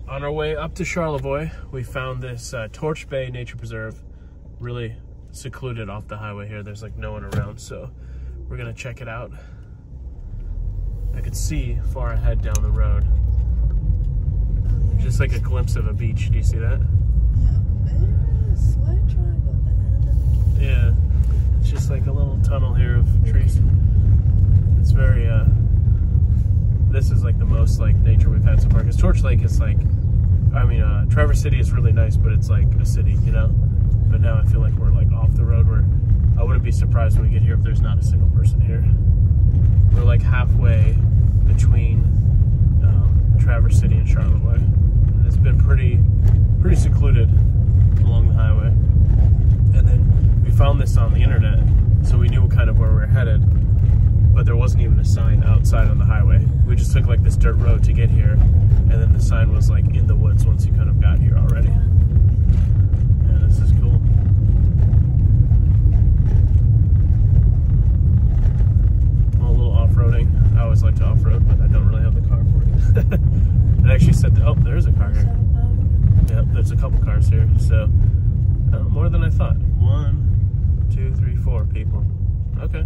On our way up to Charlevoix, we found this Torch Bay Nature Preserve, really secluded off the highway here. There's like no one around, so we're gonna check it out. I could see far ahead down the road. Oh, yeah. Just like a glimpse of a beach. Do you see that? Yeah, there's a slight triangle at the end of the Yeah, it's just like a little tunnel here of trees. It's very, this is like the most like nature we've had so far. Because Torch Lake is like, I mean, Traverse City is really nice, but it's like a city, you know? But now I feel like we're like off the road where I wouldn't be surprised when we get here if there's not a single person here. We're like halfway between Traverse City and Charlevoix. And it's been pretty secluded along the highway. And then we found this on the internet, so we knew kind of where we were headed, but there wasn't even a sign outside on the highway. We just took like this dirt road to get here, and then the sign was like in the woods once you kind of got here already. Yeah, this is cool. Well, a little off-roading. I always like to off-road, but I don't really have the car for it. It actually said that, oh, there's a car here. Yep, there's a couple cars here, so more than I thought. 1, 2, 3, 4 people. Okay.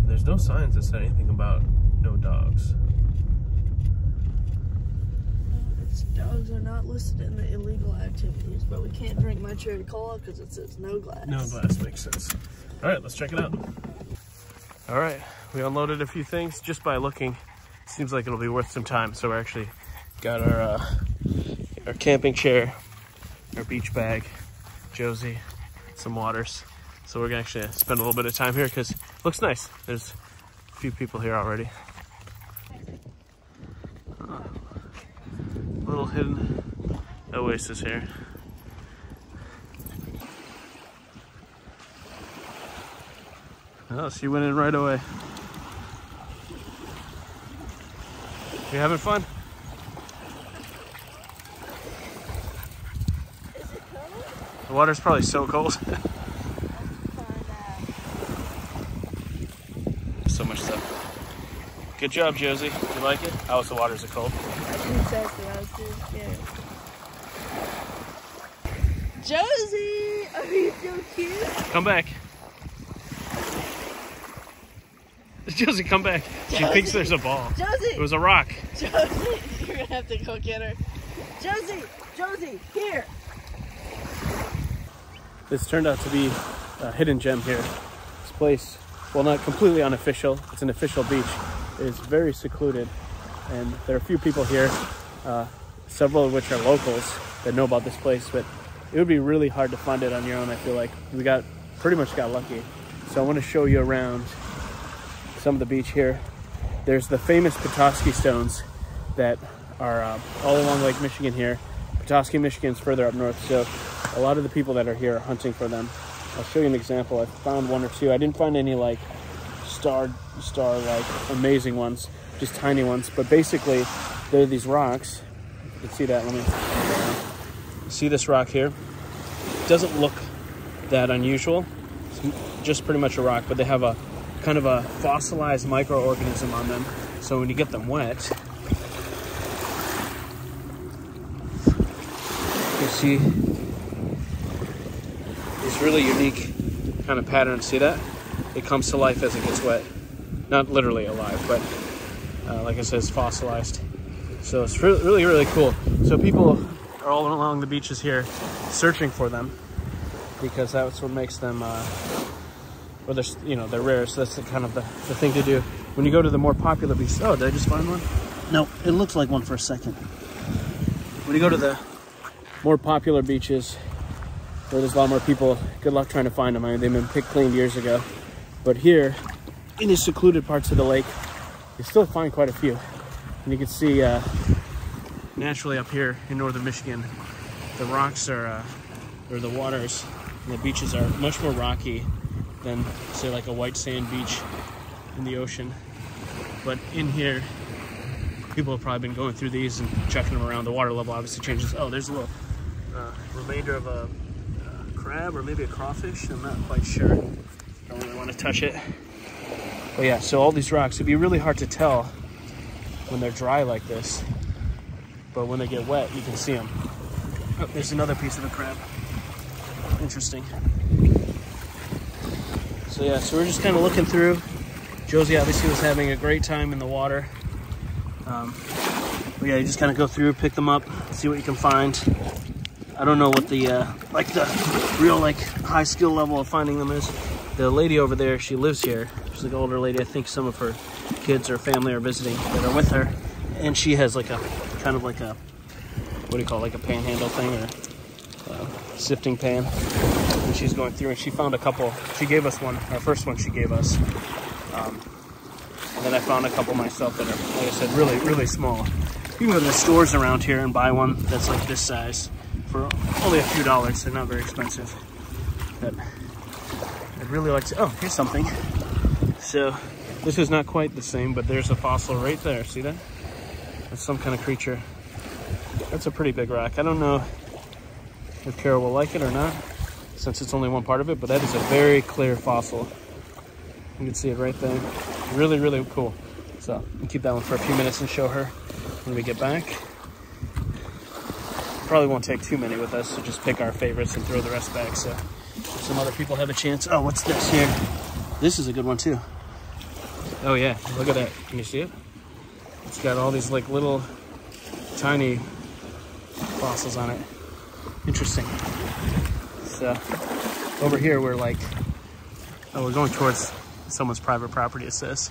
There's no signs that say anything about no dogs. Dogs are not listed in the illegal activities, but we can't drink my cherry cola because it says no glass. No glass makes sense. All right, let's check it out. All right, we unloaded a few things just by looking. Seems like it'll be worth some time. So we actually got our camping chair, our beach bag, Josie, some waters. So we're gonna actually spend a little bit of time here because it looks nice. There's a few people here already. Little hidden oasis here. Oh, she went in right away. You having fun? Is it cold? The water's probably so cold. So much stuff. Good job, Josie. You like it? How was the water? Is it cold? Exactly. I was too scared. Josie, are you so cute? Come back. Josie, come back. Josie. She thinks there's a ball. Josie! It was a rock. Josie! You're gonna have to go get her. Josie! Josie, here! This turned out to be a hidden gem here. This place, well, not completely unofficial. It's an official beach. It is very secluded, and there are a few people here, several of which are locals that know about this place, but it would be really hard to find it on your own, I feel like. We pretty much got lucky. So I want to show you around some of the beach here. There's the famous Petoskey stones that are all along Lake Michigan here. Petoskey, Michigan's further up north, so a lot of the people that are here are hunting for them. I'll show you an example. I found one or two. I didn't find any like star like amazing ones, just tiny ones, but basically they're these rocks. You can see that. Let me see this rock here. It doesn't look that unusual. It's just pretty much a rock, but they have a kind of a fossilized microorganism on them. So when you get them wet, you see this really unique kind of pattern. See that? It comes to life as it gets wet. Not literally alive, but like I said, it's fossilized. So it's really, really cool. So people are all along the beaches here searching for them because that's what makes them, well, they're rare. So that's kind of the thing to do. When you go to the more popular beaches, oh, did I just find one? No, it looked like one for a second. When you go to the more popular beaches where there's a lot more people, good luck trying to find them. I mean, they've been picked cleaned years ago. But here, in the secluded parts of the lake, you still find quite a few. And you can see, naturally up here in northern Michigan, the rocks are, or the waters and the beaches are much more rocky than, say, like a white sand beach in the ocean. But in here, people have probably been going through these and checking them around. The water level obviously changes. Oh, there's a little remainder of a crab or maybe a crawfish. I'm not quite sure. Don't really want to touch it. But yeah, so all these rocks, it'd be really hard to tell when they're dry like this but when they get wet, you can see them. Oh, there's another piece of a crab. Interesting. So yeah, so we're just kind of looking through. Josie obviously was having a great time in the water. But yeah, you just kind of go through, pick them up, see what you can find. I don't know what the real high skill level of finding them is. The lady over there, she lives here. She's like an older lady. I think some of her kids or family are visiting that are with her, and she has like a kind of like a, what do you call it, like a panhandle thing or sifting pan. And she's going through, and she found a couple. She gave us one, our first one she gave us. And then I found a couple myself that are, like I said, really, really small. You can go to the stores around here and buy one that's like this size for only a few dollars. They're not very expensive. But I'd really like to, oh, here's something. So this is not quite the same, but there's a fossil right there. See that? That's some kind of creature. That's a pretty big rock. I don't know if Carol will like it or not, since it's only one part of it, but that is a very clear fossil. You can see it right there. Really, really cool. So we can keep that one for a few minutes and show her when we get back. Probably won't take too many with us, so just pick our favorites and throw the rest back so some other people have a chance. Oh, what's this here? This is a good one too. Oh yeah, look at that. Can you see it? It's got all these like little tiny fossils on it. Interesting. So over here we're like, oh, we're going towards someone's private property, it says,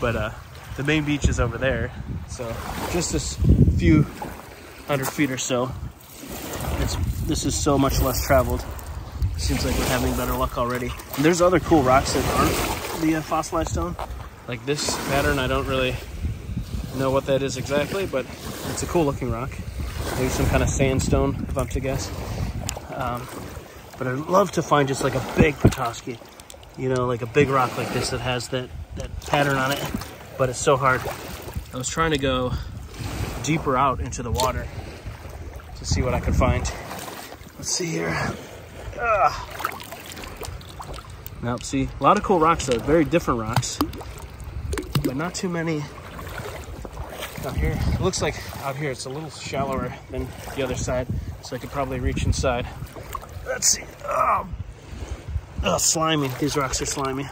but the main beach is over there, so just this few 100 feet or so. This is so much less traveled. Seems like we're having better luck already. And there's other cool rocks that aren't the fossilized stone, like this pattern. I don't really know what that is exactly, but it's a cool looking rock. Maybe some kind of sandstone, if I'm to guess. But I'd love to find just like a big Petoskey. You know, like a big rock like this that has that pattern on it, but it's so hard. I was trying to go deeper out into the water to see what I could find. Let's see here. Nope, see, a lot of cool rocks though, very different rocks, but not too many out here. It looks like out here it's a little shallower than the other side, so I could probably reach inside. Let's see. Oh, slimy. These rocks are slimy.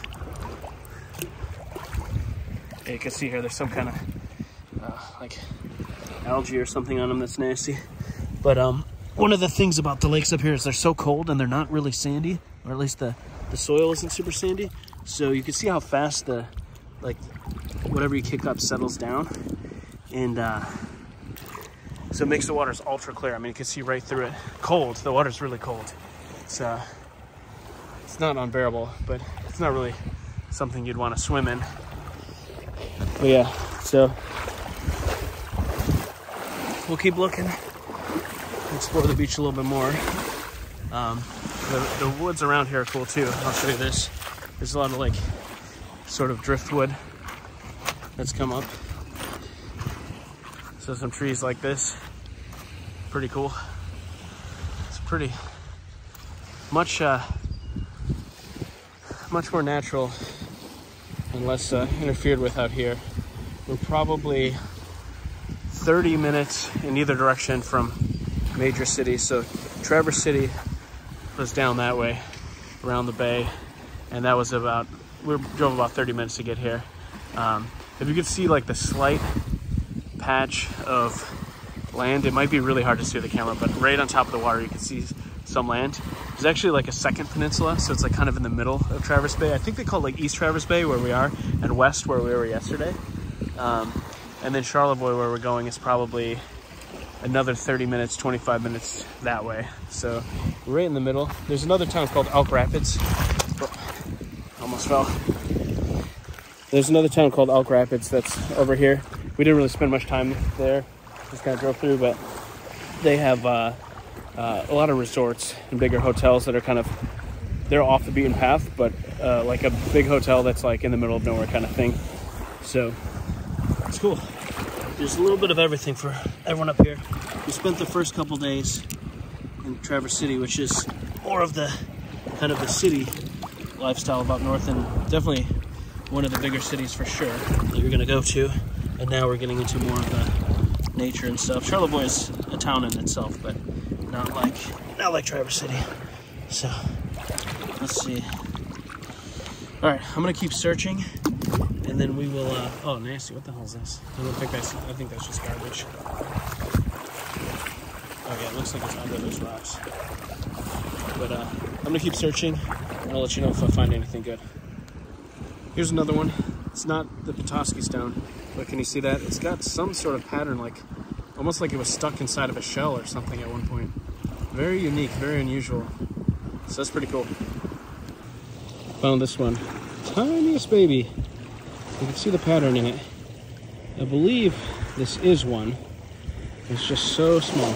Yeah, you can see here there's some kind of like algae or something on them that's nasty. But one of the things about the lakes up here is they're so cold and they're not really sandy, or at least the soil isn't super sandy. So you can see how fast the, like, whatever you kick up settles down. And so it makes the waters ultra clear. I mean, you can see right through it. Cold, the water's really cold. It's not unbearable, but it's not really something you'd want to swim in. But yeah, so we'll keep looking, explore the beach a little bit more. The woods around here are cool too. I'll show you this. There's a lot of like sort of driftwood that's come up. So some trees like this, pretty cool. It's pretty much more natural and less interfered with out here. We're probably 30 minutes in either direction from major cities. So Traverse City was down that way around the bay, and that was about, we drove about 30 minutes to get here. If you could see like the slight patch of land, it might be really hard to see with the camera, but right on top of the water you can see some land. There's actually like a second peninsula, so it's like kind of in the middle of Traverse Bay. I think they call it like East Traverse Bay where we are, and West where we were yesterday. And then Charlevoix where we're going is probably another 30 minutes, 25 minutes that way. So we're right in the middle. There's another town called Elk Rapids. Oh, almost fell. There's another town called Elk Rapids that's over here. We didn't really spend much time there, just kind of drove through, but they have a lot of resorts and bigger hotels that are kind of, they're off the beaten path, but like a big hotel that's like in the middle of nowhere kind of thing. So it's cool. There's a little bit of everything for everyone up here. We spent the first couple days in Traverse City, which is more of the kind of the city lifestyle about north, and definitely one of the bigger cities for sure that you're gonna go to. And now we're getting into more of the nature and stuff. Charlevoix is a town in itself, but not like Traverse City. So let's see. All right, I'm gonna keep searching, and then we will. Oh, nasty! What the hell is this? I think that's just garbage. Oh yeah, it looks like it's under those rocks. But I'm gonna keep searching, and I'll let you know if I find anything good. Here's another one. It's not the Petoskey stone, but can you see that? It's got some sort of pattern, like almost like it was stuck inside of a shell or something at one point. Very unique, very unusual. So that's pretty cool. Found this one. Tiniest baby. You can see the pattern in it. I believe this is one. It's just so small.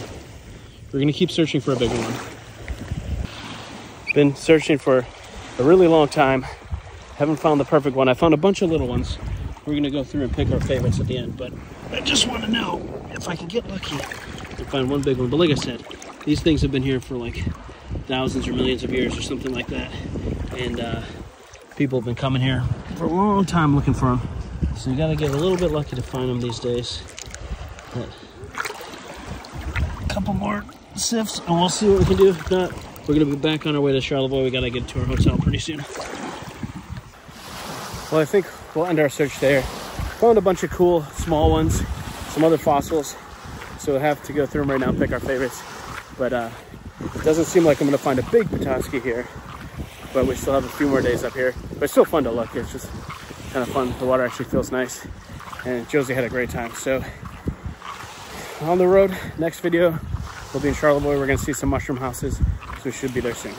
We're gonna keep searching for a bigger one. Been searching for a really long time. Haven't found the perfect one. I found a bunch of little ones. We're gonna go through and pick our favorites at the end, but I just wanna know if I can get lucky and find one big one. But like I said, these things have been here for like thousands or millions of years or something like that. And people have been coming here for a long time looking for them. So you gotta get a little bit lucky to find them these days. But a couple more sifts and we'll see what we can do. If not, we're gonna be back on our way to Charlevoix. We gotta get to our hotel pretty soon. Well, I think we'll end our search there. Found a bunch of cool small ones, some other fossils. So we'll have to go through them right now and pick our favorites. But it doesn't seem like I'm gonna find a big Petoskey here. But we still have a few more days up here. But it's still fun to look. It's just kind of fun. The water actually feels nice. And Josie had a great time. So on the road, next video, we'll be in Charlevoix. We're gonna see some mushroom houses. So we should be there soon.